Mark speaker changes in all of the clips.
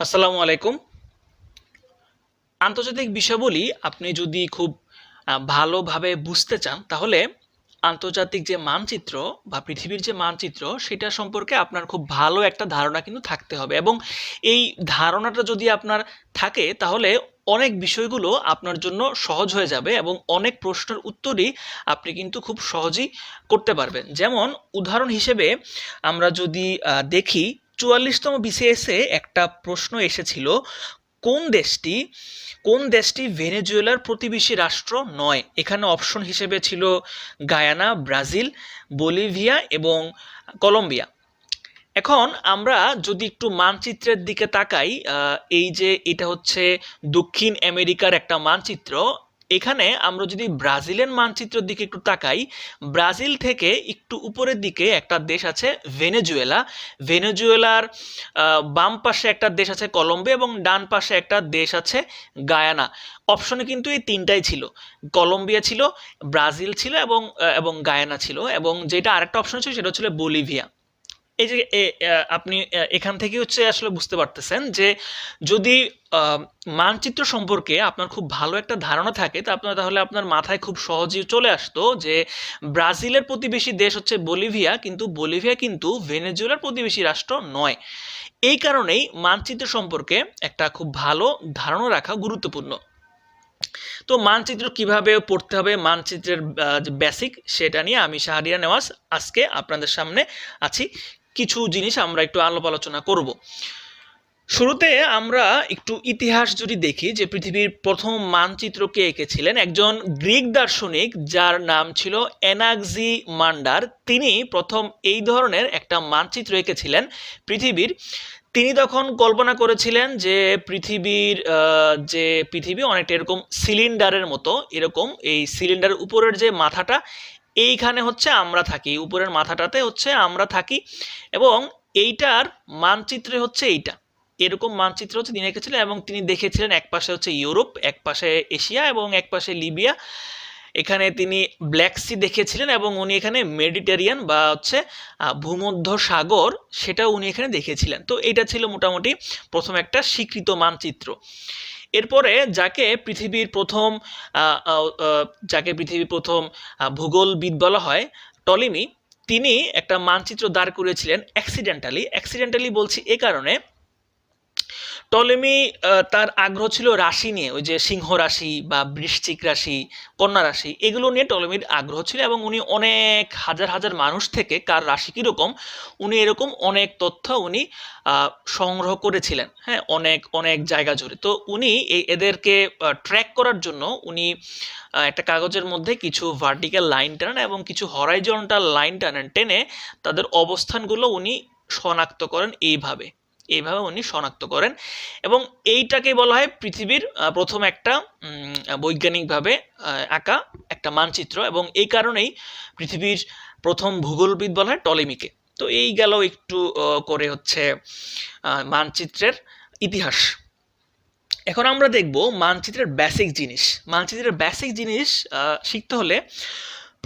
Speaker 1: আসসালামু আলাইকুম। আন্তর্জাতিক বিষয়াবলী আপনি যদি খুব ভালোভাবে বুঝতে চান, তাহলে আন্তর্জাতিক যে মানচিত্র বা পৃথিবীর যে মানচিত্র, সেটা সম্পর্কে আপনার খুব ভালো একটা ধারণা কিন্তু থাকতে হবে। এবং এই ধারণাটা যদি আপনার থাকে, তাহলে অনেক বিষয়গুলো আপনার জন্য সহজ হয়ে যাবে এবং অনেক প্রশ্নের উত্তরই আপনি কিন্তু খুব সহজেই করতে পারবেন। যেমন উদাহরণ হিসেবে আমরা যদি দেখি, ৪৪তম বিসিএসে একটা প্রশ্ন এসেছিল, কোন দেশটি কোন দেশটি ভেনেজুয়েলার প্রতিবেশী রাষ্ট্র নয়? এখানে অপশন হিসেবে ছিল গায়ানা, ব্রাজিল, বলিভিয়া এবং কলম্বিয়া। এখন আমরা যদি একটু মানচিত্রের দিকে তাকাই, এই যে এটা হচ্ছে দক্ষিণ আমেরিকার একটা মানচিত্র। এখানে আমরা যদি ব্রাজিলের মানচিত্রের দিকে একটু তাকাই, ব্রাজিল থেকে একটু উপরের দিকে একটা দেশ আছে ভেনেজুয়েলা। ভেনেজুয়েলার বাম পাশে একটা দেশ আছে কলম্বিয়া এবং ডান পাশে একটা দেশ আছে গায়ানা। অপশনে কিন্তু এই তিনটাই ছিল, কলম্বিয়া ছিল, ব্রাজিল ছিল এবং গায়ানা ছিল, এবং যেটা আরেকটা অপশন ছিল সেটা ছিল বলিভিয়া। এই যে আপনি এখান থেকে হচ্ছে আসলে বুঝতে পারতেছেন যে যদি মানচিত্র সম্পর্কে আপনার খুব ভালো একটা ধারণা থাকে, তা তাহলে আপনার মাথায় খুব সহজেই চলে আসতো যে ব্রাজিলের প্রতিবেশী দেশ হচ্ছে বলিভিয়া, কিন্তু বলিভিয়া কিন্তু ভেনেজুয়েলার প্রতিবেশী রাষ্ট্র নয়। এই কারণেই মানচিত্র সম্পর্কে একটা খুব ভালো ধারণা রাখা গুরুত্বপূর্ণ। তো মানচিত্র কিভাবে পড়তে হবে, মানচিত্রের যে বেসিক, সেটা নিয়ে আমি শাহরিয়ার নেওয়াজ আজকে আপনাদের সামনে আছি। কিছু জিনিস আমরা একটু আলোচনা করব। শুরুতে আমরা একটু ইতিহাস যদি দেখি, যে পৃথিবীর প্রথম মানচিত্র কে এঁকেছিলেন, একজন গ্রিক দার্শনিক যার নাম ছিল এনাক্সিমান্ডার। তিনি প্রথম এই ধরনের একটা মানচিত্র এঁকেছিলেন পৃথিবীর। তিনি তখন কল্পনা করেছিলেন যে পৃথিবী অনেকটা এরকম সিলিন্ডারের মতো, এরকম এই সিলিন্ডারের উপরের যে মাথাটা, এইখানে হচ্ছে আমরা থাকি, উপরের মাথাটাতে হচ্ছে আমরা থাকি, এবং এইটার মানচিত্রে হচ্ছে এইটা, এরকম মানচিত্র হচ্ছে তিনি এঁকেছিলেন। এবং তিনি দেখেছিলেন এক পাশে হচ্ছে ইউরোপ, এক পাশে এশিয়া এবং এক পাশে লিবিয়া। এখানে তিনি ব্ল্যাক সি দেখেছিলেন এবং উনি এখানে মেডিটেরিয়ান বা হচ্ছে ভূমধ্য সাগর, সেটাও উনি এখানে দেখেছিলেন। তো এটা ছিল মোটামুটি প্রথম একটা স্বীকৃত মানচিত্র। এরপরে যাকে পৃথিবীর প্রথম ভূগোলবিদ বলা হয়, টলেমি, তিনি একটা মানচিত্র দাঁড় করিয়েছিলেন অ্যাক্সিডেন্টালি বলছি এ কারণে, টলেমি তার আগ্রহ ছিল রাশি নিয়ে, ওই যে সিংহ রাশি বা বৃশ্চিক রাশি, কন্যা রাশি, এগুলো নিয়ে টলেমির আগ্রহ ছিল। এবং উনি অনেক হাজার হাজার মানুষ থেকে কার রাশি কীরকম, উনি এরকম অনেক তথ্য উনি সংগ্রহ করেছিলেন, হ্যাঁ, অনেক অনেক জায়গা জুড়ে। তো উনি এদেরকে ট্র্যাক করার জন্য উনি একটা কাগজের মধ্যে কিছু ভার্টিক্যাল লাইন টানেন এবং কিছু হরাইজন্টাল লাইন টেনে তাদের অবস্থানগুলো উনি শনাক্ত করেন। এইভাবে উনি শনাক্ত করেন, এবং এইটাকে বলা হয় পৃথিবীর প্রথম একটা বৈজ্ঞানিকভাবে আঁকা একটা মানচিত্র, এবং এই কারণেই পৃথিবীর প্রথম ভূগোলবিদ বলা হয় টলেমিকে। তো এই গেল একটু করে হচ্ছে মানচিত্রের ইতিহাস। এখন আমরা দেখব মানচিত্রের বেসিক জিনিস শিখতে হলে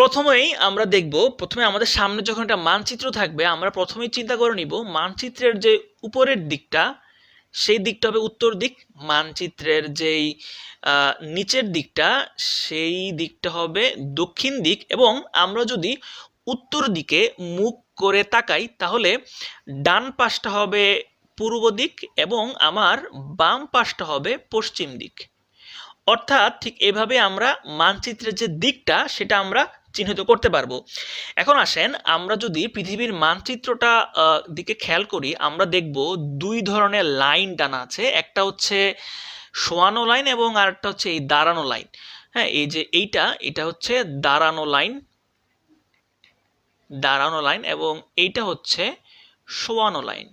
Speaker 1: প্রথমে আমাদের সামনে যখন একটা মানচিত্র থাকবে, আমরা প্রথমেই চিন্তা করে নিব মানচিত্রের যে উপরের দিকটা, সেই দিকটা হবে উত্তর দিক। মানচিত্রের যেই নিচের দিকটা, সেই দিকটা হবে দক্ষিণ দিক। এবং আমরা যদি উত্তর দিকে মুখ করে তাকাই, তাহলে ডান পাশটা হবে পূর্ব দিক এবং আমার বাম পাশটা হবে পশ্চিম দিক। অর্থাৎ ঠিক এভাবে আমরা মানচিত্রের যে দিকটা, সেটা আমরা চিহ্নিত করতে পারবো। এখন আসেন, আমরা যদি পৃথিবীর মানচিত্রটা দিকে খেয়াল করি, আমরা দেখব দুই ধরনের লাইন টানা আছে। একটা হচ্ছে শোয়ানো লাইন এবং আরেকটা হচ্ছে এই দাঁড়ানো লাইন। হ্যাঁ, এই যে এটা হচ্ছে দাঁড়ানো লাইন এবং এইটা হচ্ছে শোয়ানো লাইন।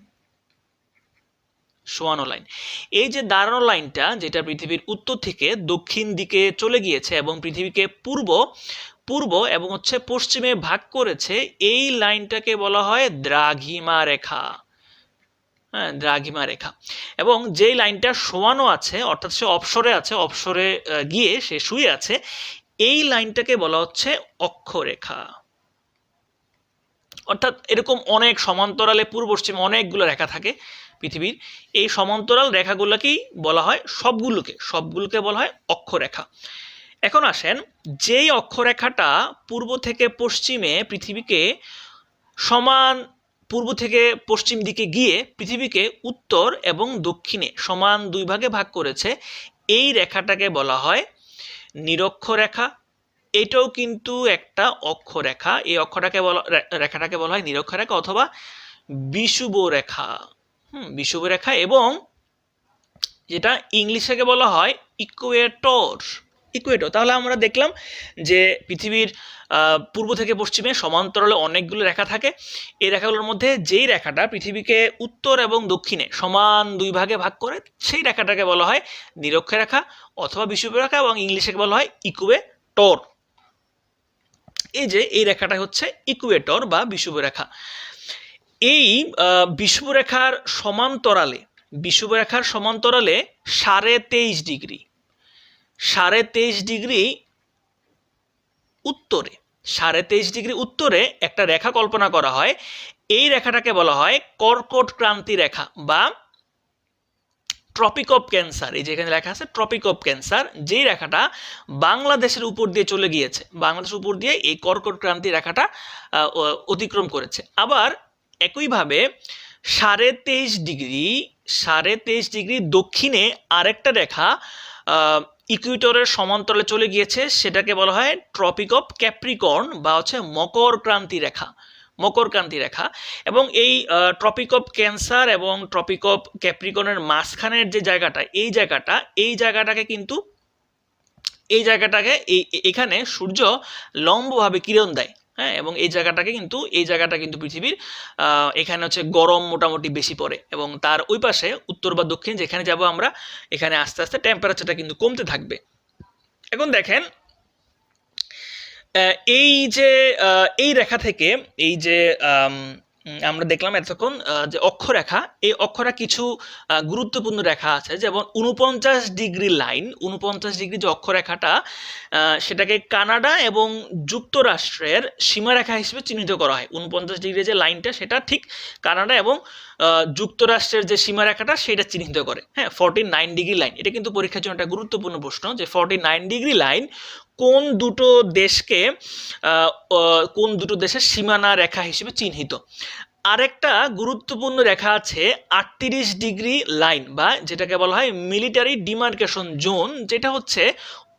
Speaker 1: এই যে দাঁড়ানো লাইনটা, যেটা পৃথিবীর উত্তর থেকে দক্ষিণ দিকে চলে গিয়েছে এবং পৃথিবীকে পূর্ব এবং হচ্ছে পশ্চিমে ভাগ করেছে, এই লাইনটাকে বলা হয় দ্রাঘিমা রেখা। হ্যাঁ, দ্রাঘিমা রেখা। এবং যেই লাইনটা শোয়ানো আছে, অর্থাৎ সে অবসরে গিয়ে সে শুয়ে আছে, এই লাইনটাকে বলা হচ্ছে অক্ষরেখা। অর্থাৎ এরকম অনেক সমান্তরালে পূর্ব পশ্চিমে অনেকগুলো রেখা থাকে, পৃথিবীর এই সমান্তরাল রেখাগুলোকেই বলা হয়, সবগুলোকে বলা হয় অক্ষরেখা। এখন আসেন, যেই অক্ষরেখাটা পূর্ব থেকে পশ্চিমে পৃথিবীকে সমান, পূর্ব থেকে পশ্চিম দিকে গিয়ে পৃথিবীকে উত্তর এবং দক্ষিণে সমান 2 ভাগে ভাগ করেছে, এই রেখাটাকে বলা হয় নিরক্ষরেখা। এটাও কিন্তু একটা অক্ষরেখা। এই রেখাটাকে বলা হয় নিরক্ষরেখা অথবা বিষুবরেখা। বিষুবরেখা, এবং যেটা ইংলিশে বলা হয় ইকুয়েটর। তাহলে আমরা দেখলাম যে পৃথিবীর পূর্ব থেকে পশ্চিমে সমান্তরালে অনেকগুলো রেখা থাকে। এই রেখাগুলোর মধ্যে যেই রেখাটা পৃথিবীকে উত্তর এবং দক্ষিণে সমান 2 ভাগে ভাগ করে, সেই রেখাটাকে বলা হয় নিরক্ষরেখা অথবা বিষুবরেখা, এবং ইংলিশে বলা হয় ইকুয়েটর। এই যে এই রেখাটা হচ্ছে ইকুয়েটর বা বিষুবরেখা। এই বিষুবরেখার সমান্তরালে 23.5 ডিগ্রি, 23.5 ডিগ্রি উত্তরে, 23.5 ডিগ্রি উত্তরে একটা রেখা কল্পনা করা হয়। এই রেখাটাকে বলা হয় কর্কট ক্রান্তি রেখা বা ট্রপিক অফ ক্যান্সার। এই যে এখানে লেখা আছে ট্রপিক অফ ক্যান্সার, যেই রেখাটা বাংলাদেশের উপর দিয়ে চলে গিয়েছে, বাংলাদেশের উপর দিয়ে এই কর্কট ক্রান্তি রেখাটা অতিক্রম করেছে। আবার একইভাবে 23.5 ডিগ্রি দক্ষিণে আরেকটা রেখা ইকুয়েটরের সমান্তরালে চলে গিয়েছে, সেটাকে বলা হয় ট্রপিক অফ ক্যাপ্রিকর্ন বা হচ্ছে মকর ক্রান্তি রেখা। এবং এই ট্রপিক অফ ক্যান্সার এবং ট্রপিক অফ ক্যাপ্রিকর্নের মাঝখানের যে জায়গাটা, এই জায়গাটাকে এখানে সূর্য লম্বভাবে কিরণ দেয়। হ্যাঁ, এবং এই জায়গাটা কিন্তু পৃথিবীর এখানে হচ্ছে গরম মোটামুটি বেশি পড়ে, এবং তার ওই পাশে উত্তর বা দক্ষিণ যেখানে যাব আমরা, এখানে আস্তে আস্তে টেম্পারেচারটা কিন্তু কমতে থাকবে। এখন দেখেন, এই রেখা থেকে এই যে আমরা দেখলাম এতক্ষণ যে অক্ষরেখা, এই অক্ষরেখা কিছু গুরুত্বপূর্ণ রেখা আছে, যেমন 49 ডিগ্রি লাইন, 49 ডিগ্রি যে অক্ষরেখাটা, সেটাকে কানাডা এবং যুক্তরাষ্ট্রের সীমারেখা হিসেবে চিহ্নিত করা হয়। 49 ডিগ্রি যে লাইনটা, সেটা ঠিক কানাডা এবং যুক্তরাষ্ট্রের যে সীমারেখাটা সেটা চিহ্নিত করে। হ্যাঁ, 49 ডিগ্রি লাইন, এটা কিন্তু পরীক্ষার জন্য একটা গুরুত্বপূর্ণ প্রশ্ন, যে 49 ডিগ্রি লাইন কোন দুটো দেশের সীমানা রেখা হিসেবে চিহ্নিত। আরেকটা গুরুত্বপূর্ণ রেখা আছে 38 ডিগ্রি লাইন, বা যেটাকে বলা হয় মিলিটারি ডিমার্কেশন জোন, যেটা হচ্ছে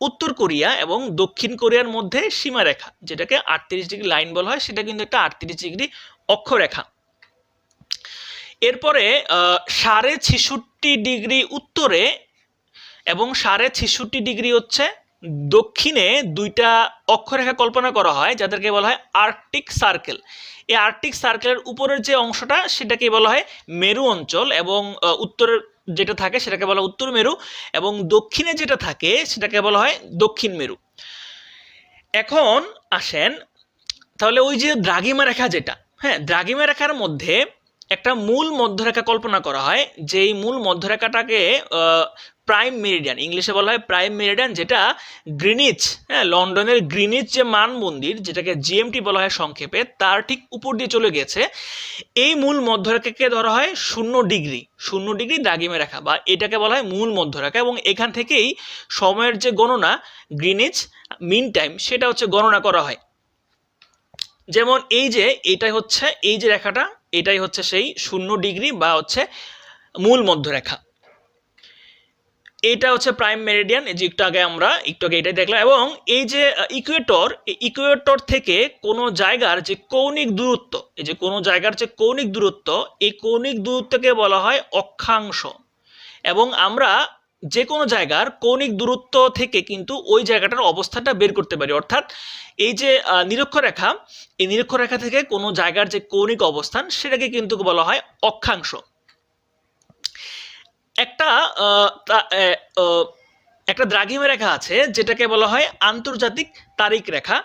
Speaker 1: উত্তর কোরিয়া এবং দক্ষিণ কোরিয়ার মধ্যে সীমারেখা, যেটাকে 38 ডিগ্রি লাইন বলা হয়, সেটা কিন্তু একটা 38 ডিগ্রি অক্ষরেখা। এরপরে 66.5 ডিগ্রি উত্তরে এবং 66.5 ডিগ্রি হচ্ছে দক্ষিণে দুইটা অক্ষরেখা কল্পনা করা হয়, যাদেরকে বলা হয় আর্কটিক সার্কেল। এই আর্কটিক সার্কেলের উপরের যে অংশটা, সেটাকে বলা হয় মেরু অঞ্চল, এবং উত্তরের যেটা থাকে সেটাকে বলা হয় উত্তর মেরু, এবং দক্ষিণে যেটা থাকে সেটাকে বলা হয় দক্ষিণ মেরু। এখন আসেন, তাহলে ওই যে দ্রাঘিমা রেখা যেটা, হ্যাঁ, দ্রাঘিমা রেখার মধ্যে একটা মূল মধ্যরেখা কল্পনা করা হয়, যেই মূল মধ্যরেখাটাকে প্রাইম মেরিডিয়ান, ইংলিশে বলা হয় প্রাইম মেরিডিয়ান, যেটা গ্রিনিচ, হ্যাঁ, লন্ডনের গ্রিনিচ যে মান মন্দির, যেটাকে জিএমটি বলা হয় সংক্ষেপে, তার ঠিক উপর দিয়ে চলে গেছে। এই মূল মধ্যরেখাকে ধরা হয় 0 ডিগ্রি দ্রাঘিমা রেখা, বা এটাকে বলা হয় মূল মধ্যরেখা, এবং এখান থেকেই সময়ের যে গণনা, গ্রিনিচ মিন টাইম, সেটা হচ্ছে গণনা করা হয়। যেমন এই যে রেখাটা, এটাই হচ্ছে সেই 0 ডিগ্রি বা হচ্ছে মূল মধ্যরেখা। এটা হচ্ছে প্রাইম মেরিডিয়ান, এই যে একটু আগে এটাই দেখলাম। এবং এই যে ইকুয়েটর থেকে কোনো জায়গার যে কৌণিক দূরত্ব, এই কৌণিক দূরত্বকে বলা হয় অক্ষাংশ। এবং আমরা যে কোনো জায়গার কৌণিক দূরত্ব থেকে কিন্তু ওই জায়গাটার অবস্থানটা বের করতে পারি। অর্থাৎ এই যে নিরক্ষরেখা, এই নিরক্ষরেখা থেকে কোনো জায়গার যে কৌণিক অবস্থান, সেটাকে কিন্তু বলা হয় অক্ষাংশ। একটা দ্রাঘিমা রেখা আছে, যেটাকে বলা হয় আন্তর্জাতিক তারিখ রেখা।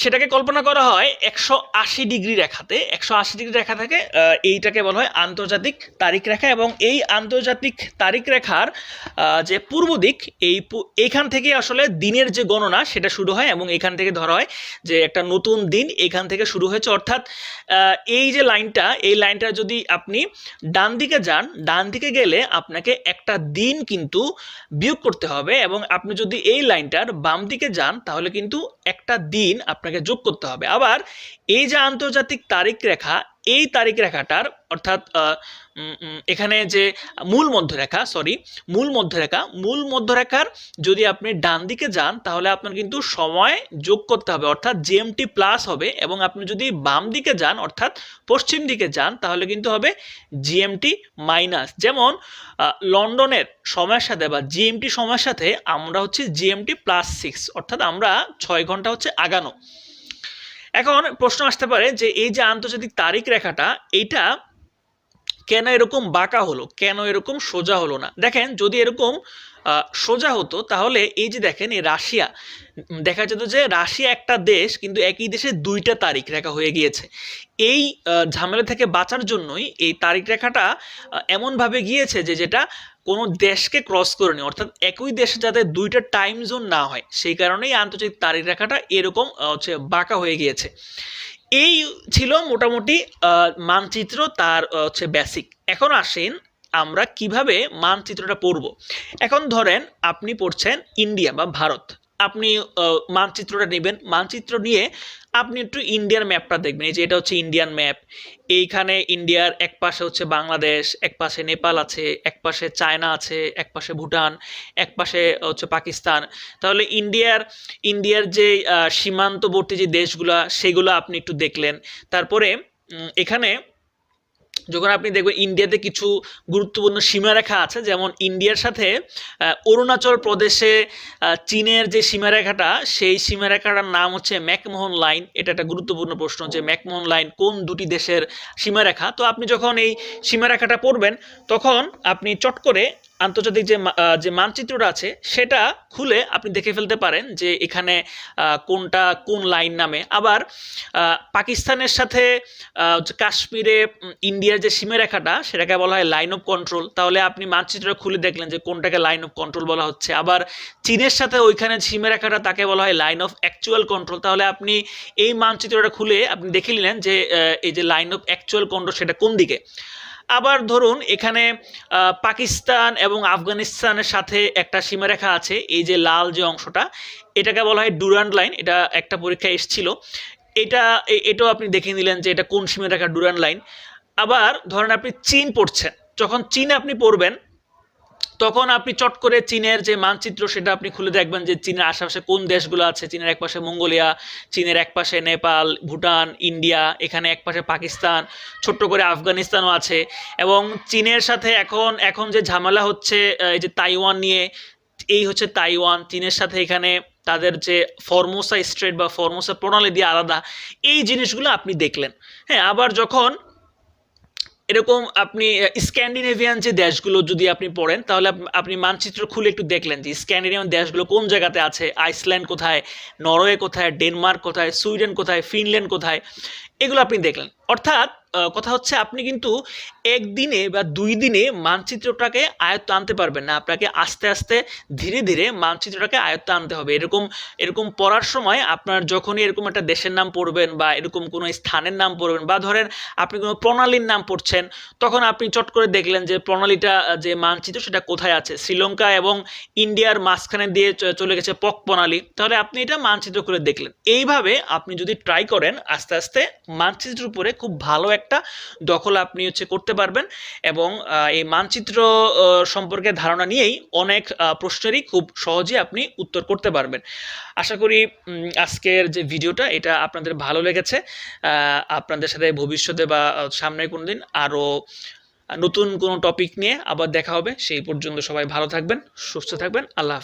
Speaker 1: সেটাকে কল্পনা করা হয় 180 ডিগ্রি রেখাতে। 180 ডিগ্রি রেখা থেকে এইটাকে বলা হয় আন্তর্জাতিক তারিখ রেখা। এবং এই আন্তর্জাতিক তারিখ রেখার যে পূর্ব দিক, এইখান থেকে আসলে দিনের যে গণনা সেটা শুরু হয়, এবং এখান থেকে ধরা হয় যে একটা নতুন দিন এখান থেকে শুরু হয়েছে। অর্থাৎ এই যে লাইনটা, এই লাইনটা যদি আপনি ডান দিকে যান, ডান দিকে গেলে আপনাকে একটা দিন কিন্তু বিয়োগ করতে হবে, এবং আপনি যদি এই লাইনটার বাম দিকে যান তাহলে কিন্তু একটা দিন আপনাকে যোগ করতে হবে। আবার এই যে আন্তর্জাতিক তারিখ রেখা, এই তারিখ রেখাটার অর্থাৎ এখানে যে মূল মধ্যরেখার যদি আপনি ডান দিকে যান তাহলে আপনার কিন্তু সময় যোগ করতে হবে, অর্থাৎ জিএমটি প্লাস হবে। এবং আপনি যদি বাম দিকে যান অর্থাৎ পশ্চিম দিকে যান তাহলে কিন্তু হবে জিএমটি মাইনাস। যেমন লন্ডনের সময়ের সাথে বা জিএমটি সময়ের সাথে আমরা হচ্ছে জিএমটি +6, অর্থাৎ আমরা 6 ঘন্টা হচ্ছে আগানো। এখন প্রশ্ন আসতে পারে যে এই যে আন্তর্জাতিক তারিখ রেখাটা, এইটা কেন এরকম বাঁকা হলো, কেন এরকম সোজা হলো না? দেখেন, যদি এরকম সোজা হতো তাহলে এই যে দেখেন এই রাশিয়া, দেখা যেত যে রাশিয়া একটা দেশ কিন্তু একই দেশে দুইটা তারিখ রেখা হয়ে গিয়েছে। এই ঝামেলা থেকে বাঁচার জন্যই এই তারিখ রেখাটা এমনভাবে গিয়েছে যে যেটা কোনো দেশকে ক্রস করেনি, অর্থাৎ একই দেশে যাতে দুইটা টাইম জোন না হয়, সেই কারণেই আন্তর্জাতিক তারিখ রেখাটা এরকম হচ্ছে বাঁকা হয়ে গিয়েছে। এই ছিল মোটামুটি মানচিত্র, তার হচ্ছে বেসিক। এখন আসেন আমরা কিভাবে মানচিত্রটা পড়ব। এখন ধরেন আপনি পড়ছেন ইন্ডিয়া বা ভারত, আপনি মানচিত্রটা নেবেন, মানচিত্র নিয়ে আপনি একটু ইন্ডিয়ার ম্যাপটা দেখবেন। এই যে এটা হচ্ছে ইন্ডিয়ান ম্যাপ। এইখানে ইন্ডিয়ার এক পাশে হচ্ছে বাংলাদেশ, এক পাশে নেপাল আছে, এক পাশে চায়না আছে, এক পাশে ভুটান, এক পাশে হচ্ছে পাকিস্তান। তাহলে ইন্ডিয়ার যে সীমান্তবর্তী যে দেশগুলা সেগুলো আপনি একটু দেখলেন। তারপরে এখানে যখন আপনি দেখবেন ইন্ডিয়াতে কিছু গুরুত্বপূর্ণ সীমারেখা আছে, যেমন ইন্ডিয়ার সাথে অরুণাচল প্রদেশে চীনের যে সীমারেখাটা, সেই সীমারেখাটার নাম হচ্ছে ম্যাকমোহন লাইন। এটা একটা গুরুত্বপূর্ণ প্রশ্ন যে ম্যাকমোহন লাইন কোন দুটি দেশের সীমারেখা। তো আপনি যখন এই সীমারেখাটা পড়বেন তখন আপনি চট করে আন্তর্জাতিক যে মানচিত্রটা আছে সেটা খুলে আপনি দেখে ফেলতে পারেন যে এখানে কোনটা কোন লাইন নামে। আবার পাকিস্তানের সাথে কাশ্মীরে ইন্ডিয়ার যে সীমারেখাটা সেটাকে বলা হয় লাইন অফ কন্ট্রোল। তাহলে আপনি মানচিত্রটা খুলে দেখলেন যে কোনটাকে লাইন অফ কন্ট্রোল বলা হচ্ছে। আবার চীনের সাথে ওইখানে সীমারেখাটা তাকে বলা হয় লাইন অফ অ্যাকচুয়াল কন্ট্রোল। তাহলে আপনি এই মানচিত্রটা খুলে আপনি দেখে নিলেন যে এই যে লাইন অফ অ্যাকচুয়াল কন্ট্রোল সেটা কোন দিকে। আবার ধরুন এখানে পাকিস্তান এবং আফগানিস্তানের সাথে একটা সীমারেখা আছে, এই যে লাল যে অংশটা, এটাকে বলা হয় ডুরান্ড লাইন। এটা একটা পরীক্ষায় এসেছিল। এটাও আপনি দেখে নিলেন যে এটা কোন সীমারেখা, ডুরান্ড লাইন। আবার ধরেন আপনি চীন পড়ছেন, যখন চীন আপনি পড়বেন তখন আপনি চট করে চীনের যে মানচিত্র সেটা আপনি খুলে দেখবেন যে চীনের আশেপাশে কোন দেশগুলো আছে। চীনের এক পাশে মঙ্গোলিয়া, চীনের এক পাশে নেপাল, ভুটান, ইন্ডিয়া, এখানে এক পাশে পাকিস্তান, ছোট্ট করে আফগানিস্তানও আছে। এবং চীনের সাথে এখন যে ঝামেলা হচ্ছে এই যে তাইওয়ান নিয়ে, এই হচ্ছে তাইওয়ান। চীনের সাথে এখানে তাদের যে ফরমোসা স্ট্রেট বা ফরমোসা প্রণালী দিয়ে আলাদা, এই জিনিসগুলো আপনি দেখলেন। হ্যাঁ, আবার যখন এরকম আপনি স্ক্যান্ডিনেভিয়ান যে দেশগুলো যদি আপনি পড়েন তাহলে আপনি মানচিত্র খুলে একটু দেখলেন যে স্ক্যান্ডিনেভিয়ান দেশগুলো কোন জায়গাতে আছে, আইসল্যান্ড কোথায়, নরওয়ে কোথায়, ডেনমার্ক কোথায়, সুইডেন কোথায়, ফিনল্যান্ড কোথায়, এগুলো আপনি দেখলেন। অর্থাৎ কথা হচ্ছে আপনি কিন্তু একদিনে বা 2 দিনে মানচিত্রটাকে আয়ত্তে আনতে পারবেন না। আপনাকে আস্তে আস্তে ধীরে ধীরে মানচিত্রটাকে আয়ত্তে আনতে হবে। এরকম পড়ার সময় আপনার যখনই এরকম একটা দেশের নাম পড়বেন বা এরকম কোনো স্থানের নাম পড়বেন, বা ধরেন আপনি কোনো প্রণালীর নাম পড়ছেন, তখন আপনি চট করে দেখলেন যে প্রণালীটা যে মানচিত্র সেটা কোথায় আছে। শ্রীলঙ্কা এবং ইন্ডিয়ার মাঝখানে দিয়ে চলে গেছে পক প্রণালী, তাহলে আপনি এটা মানচিত্র করে দেখলেন। এইভাবে আপনি যদি ট্রাই করেন আস্তে আস্তে মানচিত্রের উপরে খুব ভালো একটা দখল আপনি হচ্ছে করতে পারবেন। এবং এই মানচিত্র সম্পর্কে ধারণা নিয়েই অনেক প্রশ্নেরই খুব সহজে আপনি উত্তর করতে পারবেন। আশা করি আজকের যে ভিডিওটা এটা আপনাদের ভালো লেগেছে। আপনাদের সাথে ভবিষ্যতে বা সামনে কোনো দিন আরও নতুন কোনো টপিক নিয়ে আবার দেখা হবে। সেই পর্যন্ত সবাই ভালো থাকবেন, সুস্থ থাকবেন। আল্লাহ হাফেজ।